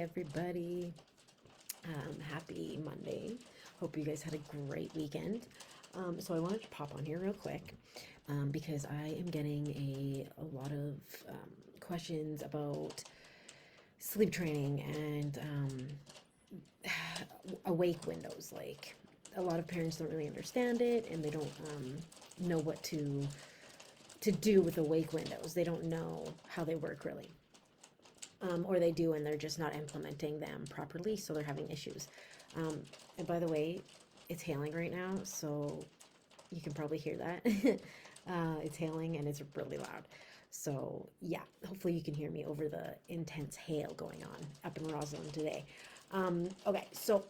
everybody. Happy Monday. Hope you guys had a great weekend. So I wanted to pop on here real quick because I am getting a lot of questions about sleep training and awake windows. Like, a lot of parents don't really understand it, and they don't know what to do with awake windows. They don't know how they work really. Or they do and they're just not implementing them properly, so they're having issues. And by the way, it's hailing right now, so you can probably hear that. It's hailing and it's really loud. So yeah, hopefully you can hear me over the intense hail going on up in Roslyn today. Okay, so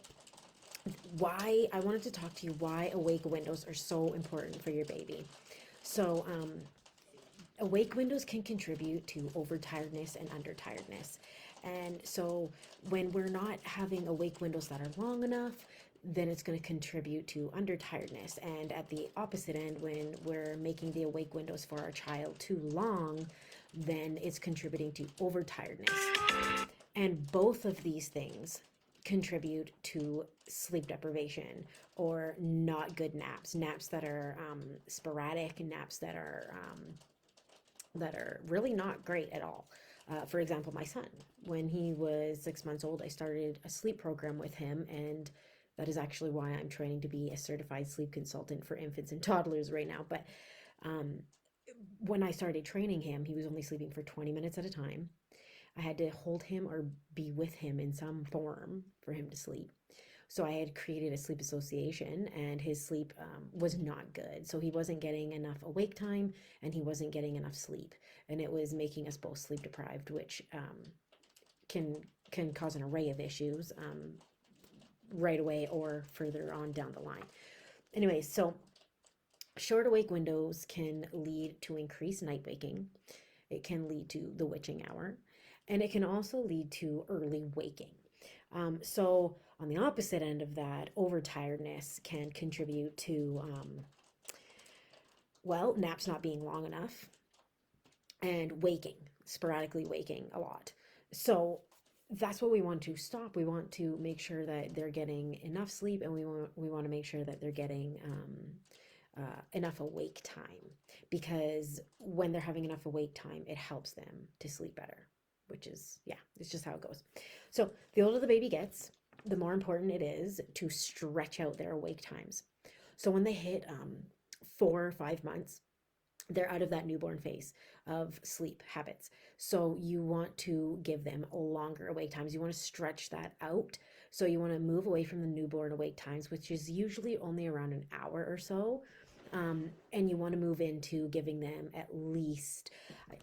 why I wanted to talk to you why awake windows are so important for your baby. So awake windows can contribute to overtiredness and undertiredness. And so when we're not having awake windows that are long enough, then it's going to contribute to undertiredness. And at the opposite end, when we're making the awake windows for our child too long, then it's contributing to overtiredness. And both of these things contribute to sleep deprivation or not good naps, naps that are sporadic, naps that are really not great at all. For example, my son, when he was 6 months old, I started a sleep program with him, and that is actually why I'm training to be a certified sleep consultant for infants and toddlers right now. But um, when I started training him, he was only sleeping for 20 minutes at a time. I had to hold him or be with him in some form for him to sleep. So I had created a sleep association, and his sleep was not good. So he wasn't getting enough awake time, and he wasn't getting enough sleep, and it was making us both sleep deprived, which can can cause an array of issues right away or further on down the line. Anyway, so short awake windows can lead to increased night waking. It can lead to the witching hour, and it can also lead to early waking. So on the opposite end of that, overtiredness can contribute to, well, naps not being long enough and waking, sporadically waking a lot. So that's what we want to stop. We want to make sure that they're getting enough sleep, and we want to make sure that they're getting enough awake time, because when they're having enough awake time, it helps them to sleep better, which is, yeah, it's just how it goes. So the older the baby gets, the more important it is to stretch out their awake times. So when they hit 4 or 5 months, they're out of that newborn phase of sleep habits. So you want to give them longer awake times. You want to stretch that out. So you want to move away from the newborn awake times, which is usually only around an hour or so. And you want to move into giving them at least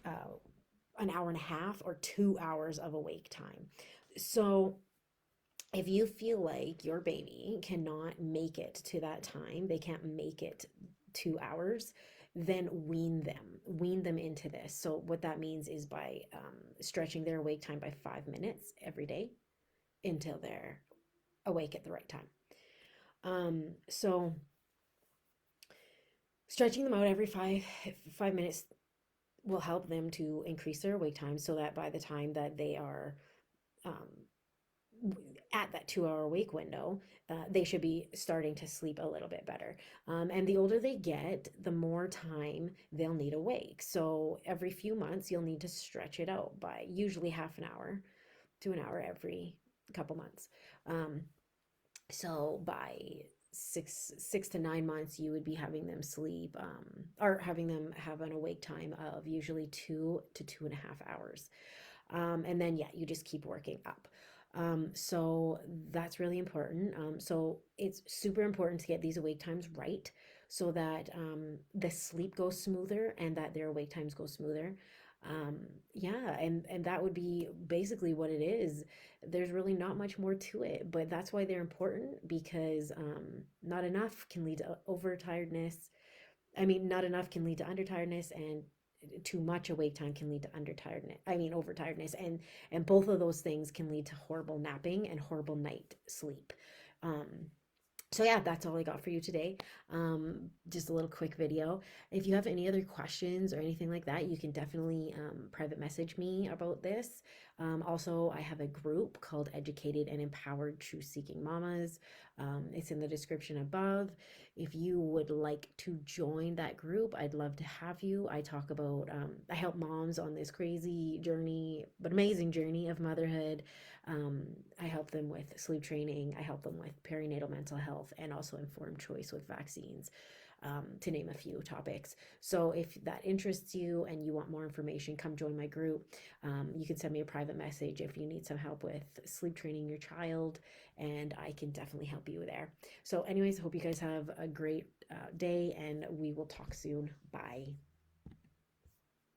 an hour and a half or 2 hours of awake time. So if you feel like your baby cannot make it to that time, they can't make it 2 hours, then wean them into this. So what that means is by stretching their awake time by 5 minutes every day until they're awake at the right time. So stretching them out every 5 minutes will help them to increase their awake time, so that by the time that they are um, at that 2 hour wake window, they should be starting to sleep a little bit better. And the older they get, the more time they'll need awake. So every few months, you'll need to stretch it out by usually half an hour to an hour every couple months. So by six to 9 months, you would be having them sleep, or having them have an awake time of usually 2 to 2.5 hours. And then, yeah, you just keep working up. So that's really important. So it's super important to get these awake times right, so that the sleep goes smoother and that their awake times go smoother. Yeah, and that would be basically what it is. There's really not much more to it, but that's why they're important, because not enough can lead to overtiredness. I mean, not enough can lead to undertiredness, and too much awake time can lead to undertiredness. I mean, overtiredness, and both of those things can lead to horrible napping and horrible night sleep. Um, so yeah, that's all I got for you today. Just a little quick video. If you have any other questions or anything like that, you can definitely private message me about this. Also, I have a group called Educated and Empowered Truth Seeking Mamas. It's in the description above. If you would like to join that group, I'd love to have you. I talk about, I help moms on this crazy journey, but amazing journey of motherhood. Um, I help them with sleep training. I help them with perinatal mental health and also informed choice with vaccines, to name a few topics. So if that interests you and you want more information, come join my group. You can send me a private message if you need some help with sleep training your child, and I can definitely help you there. So, anyways, hope you guys have a great day, and we will talk soon. Bye.